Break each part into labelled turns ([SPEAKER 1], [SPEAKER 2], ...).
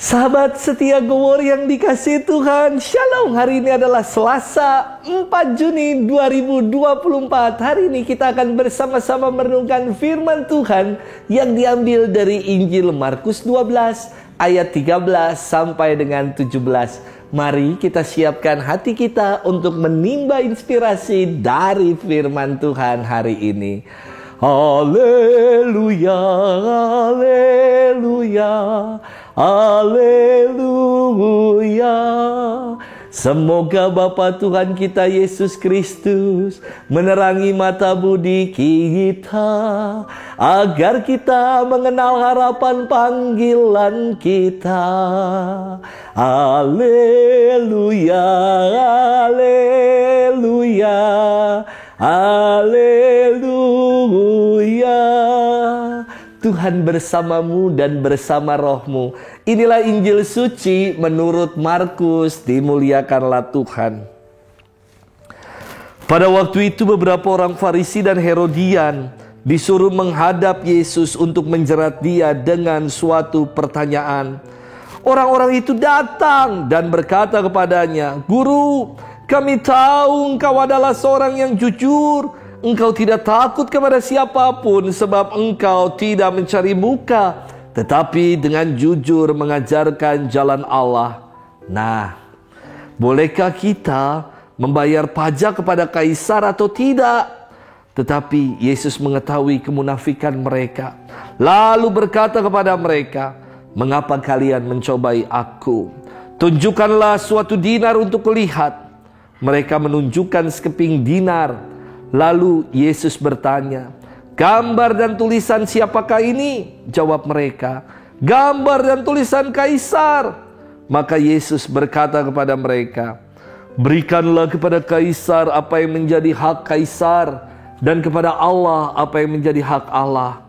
[SPEAKER 1] Sahabat setia Gowor yang dikasihi Tuhan, Shalom. Hari ini adalah Selasa 4 Juni 2024. Hari ini kita akan bersama-sama merenungkan firman Tuhan yang diambil dari Injil Markus 12 ayat 13 sampai dengan 17. Mari kita siapkan hati kita untuk menimba inspirasi dari firman Tuhan hari ini. Haleluya, haleluya, haleluya. Semoga Bapa Tuhan kita Yesus Kristus menerangi mata budi kita, agar kita mengenal harapan panggilan kita. Haleluya, haleluya, haleluya. Tuhan bersamamu dan bersama rohmu. Inilah Injil suci menurut Markus. Dimuliakanlah Tuhan. Pada waktu itu beberapa orang Farisi dan Herodian disuruh menghadap Yesus untuk menjerat dia dengan suatu pertanyaan. Orang-orang itu datang dan berkata kepadanya, "Guru, kami tahu engkau adalah seorang yang jujur. Engkau tidak takut kepada siapapun sebab engkau tidak mencari muka, tetapi dengan jujur mengajarkan jalan Allah. Nah, bolehkah kita membayar pajak kepada kaisar atau tidak?" Tetapi Yesus mengetahui kemunafikan mereka, lalu berkata kepada mereka, "Mengapa kalian mencobai aku? Tunjukkanlah suatu dinar untuk kulihat." Mereka menunjukkan sekeping dinar. Lalu Yesus bertanya, "Gambar dan tulisan siapakah ini?" Jawab mereka, "Gambar dan tulisan kaisar." Maka Yesus berkata kepada mereka, "Berikanlah kepada kaisar apa yang menjadi hak kaisar, dan kepada Allah apa yang menjadi hak Allah."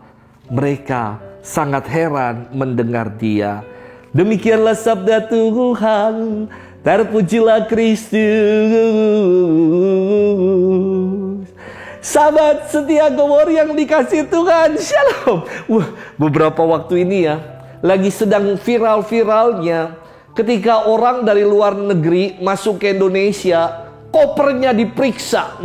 [SPEAKER 1] Mereka sangat heran mendengar dia. Demikianlah sabda Tuhan. Terpujilah Kristus. Sahabat setia Gowor yang dikasihi Tuhan, Shalom. Beberapa waktu ini ya, lagi sedang viral-viralnya ketika orang dari luar negeri masuk ke Indonesia, kopernya diperiksa.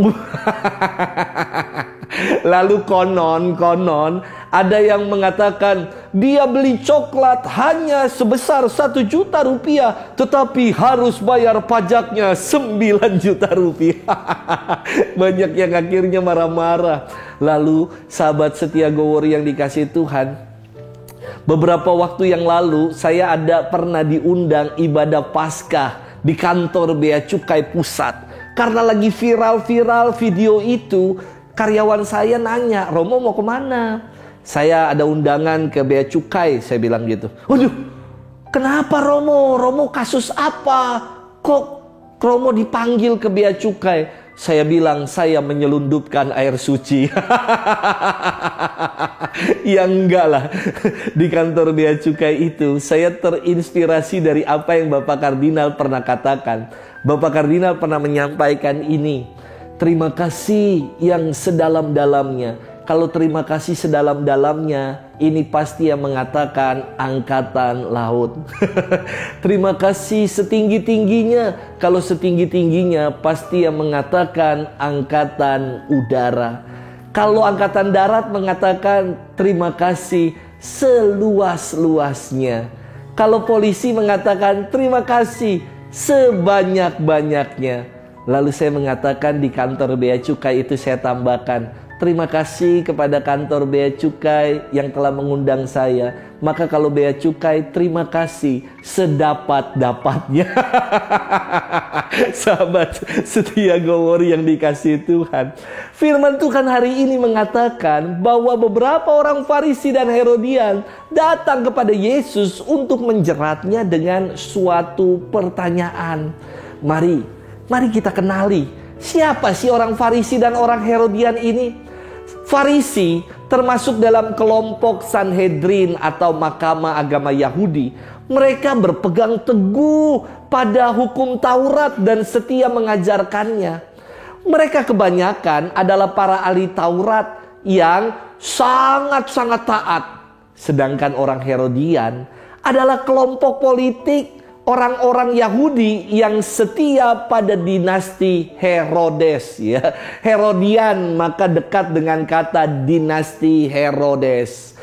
[SPEAKER 1] Lalu konon ada yang mengatakan dia beli coklat hanya sebesar 1 juta rupiah, tetapi harus bayar pajaknya 9 juta rupiah. Banyak yang akhirnya marah-marah. Lalu sahabat setia Gowor yang dikasihi Tuhan, beberapa waktu yang lalu saya pernah diundang ibadah Paskah di kantor Bea Cukai Pusat. Karena lagi viral-viral video itu, karyawan saya nanya, "Romo mau kemana?" "Saya ada undangan ke Bea Cukai," saya bilang gitu. "Waduh, kenapa Romo? Romo kasus apa? Kok Romo dipanggil ke Bea Cukai?" Saya bilang, "Saya menyelundupkan air suci." Ya enggak lah. Di kantor Bea Cukai itu saya terinspirasi dari apa yang Bapak Kardinal pernah katakan. Bapak Kardinal pernah menyampaikan ini, terima kasih yang sedalam-dalamnya. Kalau terima kasih sedalam-dalamnya, ini pasti yang mengatakan angkatan laut. Terima kasih setinggi-tingginya. Kalau setinggi-tingginya, pasti yang mengatakan angkatan udara. Kalau angkatan darat mengatakan terima kasih seluas-luasnya. Kalau polisi mengatakan terima kasih sebanyak-banyaknya. Lalu saya mengatakan di kantor Bea Cukai itu saya tambahkan, terima kasih kepada kantor Bea Cukai yang telah mengundang saya. Maka kalau Bea Cukai, terima kasih sedapat-dapatnya. Sahabat setia Gowor yang dikasihi Tuhan, firman Tuhan hari ini mengatakan bahwa beberapa orang Farisi dan Herodian datang kepada Yesus untuk menjeratnya dengan suatu pertanyaan. Mari kita kenali, siapa sih orang Farisi dan orang Herodian ini? Farisi termasuk dalam kelompok Sanhedrin atau mahkamah agama Yahudi. Mereka berpegang teguh pada hukum Taurat dan setia mengajarkannya. Mereka kebanyakan adalah para ahli Taurat yang sangat-sangat taat. Sedangkan orang Herodian adalah kelompok politik orang-orang Yahudi yang setia pada dinasti Herodes, ya. Herodian, maka dekat dengan kata dinasti Herodes.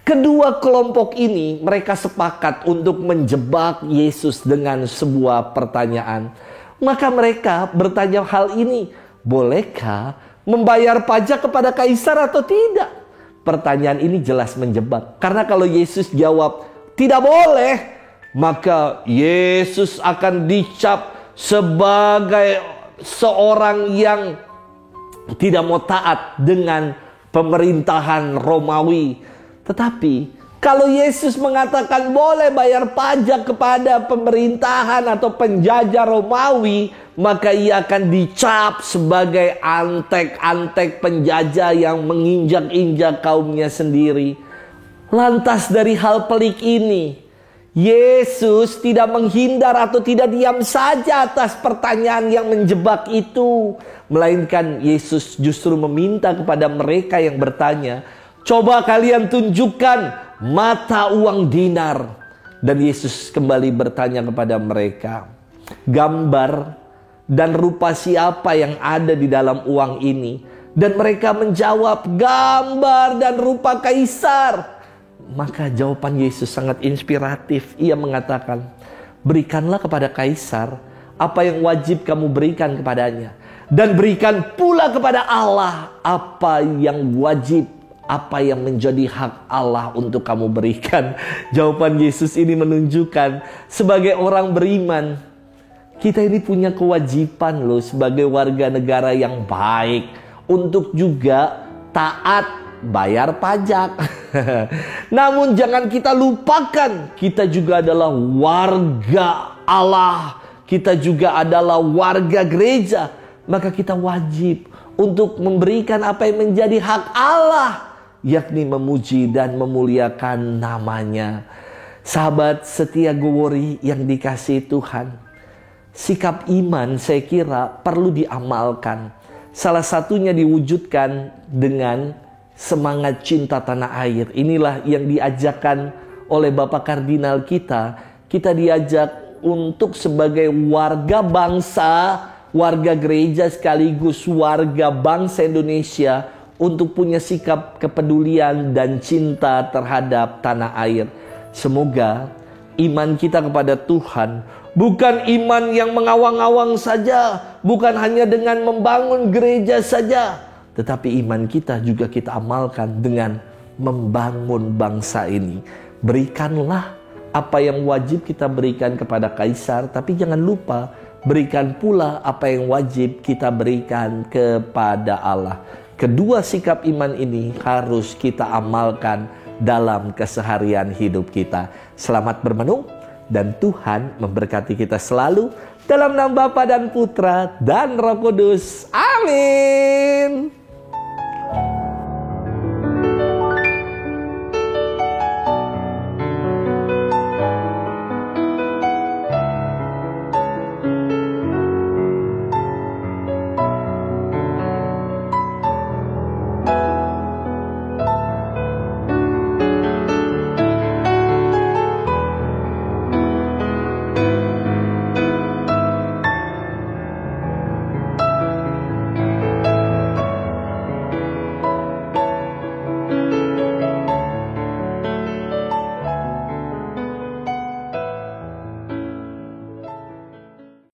[SPEAKER 1] Kedua kelompok ini mereka sepakat untuk menjebak Yesus dengan sebuah pertanyaan. Maka mereka bertanya hal ini, bolehkah membayar pajak kepada kaisar atau tidak? Pertanyaan ini jelas menjebak. Karena kalau Yesus jawab tidak boleh, maka Yesus akan dicap sebagai seorang yang tidak mau taat dengan pemerintahan Romawi. Tetapi kalau Yesus mengatakan boleh bayar pajak kepada pemerintahan atau penjajah Romawi, maka ia akan dicap sebagai antek-antek penjajah yang menginjak-injak kaumnya sendiri. Lantas dari hal pelik ini, Yesus tidak menghindar atau tidak diam saja atas pertanyaan yang menjebak itu. Melainkan Yesus justru meminta kepada mereka yang bertanya, coba kalian tunjukkan mata uang dinar. Dan Yesus kembali bertanya kepada mereka, gambar dan rupa siapa yang ada di dalam uang ini? Dan mereka menjawab, gambar dan rupa kaisar. Maka jawaban Yesus sangat inspiratif. Ia mengatakan, berikanlah kepada kaisar apa yang wajib kamu berikan kepadanya, dan berikan pula kepada Allah apa yang wajib, apa yang menjadi hak Allah untuk kamu berikan. Jawaban Yesus ini menunjukkan sebagai orang beriman, kita ini punya kewajiban loh sebagai warga negara yang baik untuk juga taat bayar pajak. Namun jangan kita lupakan, kita juga adalah warga Allah. Kita juga adalah warga gereja. Maka kita wajib untuk memberikan apa yang menjadi hak Allah, yakni memuji dan memuliakan namanya. Sahabat setia Gowori yang dikasihi Tuhan, sikap iman saya kira perlu diamalkan. Salah satunya diwujudkan dengan semangat cinta tanah air. Inilah yang diajarkan oleh Bapak Kardinal kita. Kita diajak untuk sebagai warga bangsa, warga gereja sekaligus warga bangsa Indonesia, untuk punya sikap kepedulian dan cinta terhadap tanah air. Semoga iman kita kepada Tuhan bukan iman yang mengawang-awang saja, bukan hanya dengan membangun gereja saja, tetapi iman kita juga kita amalkan dengan membangun bangsa ini. Berikanlah apa yang wajib kita berikan kepada kaisar, tapi jangan lupa berikan pula apa yang wajib kita berikan kepada Allah. Kedua sikap iman ini harus kita amalkan dalam keseharian hidup kita. Selamat bermenung dan Tuhan memberkati kita selalu. Dalam nama Bapa dan Putra dan Roh Kudus. Amin.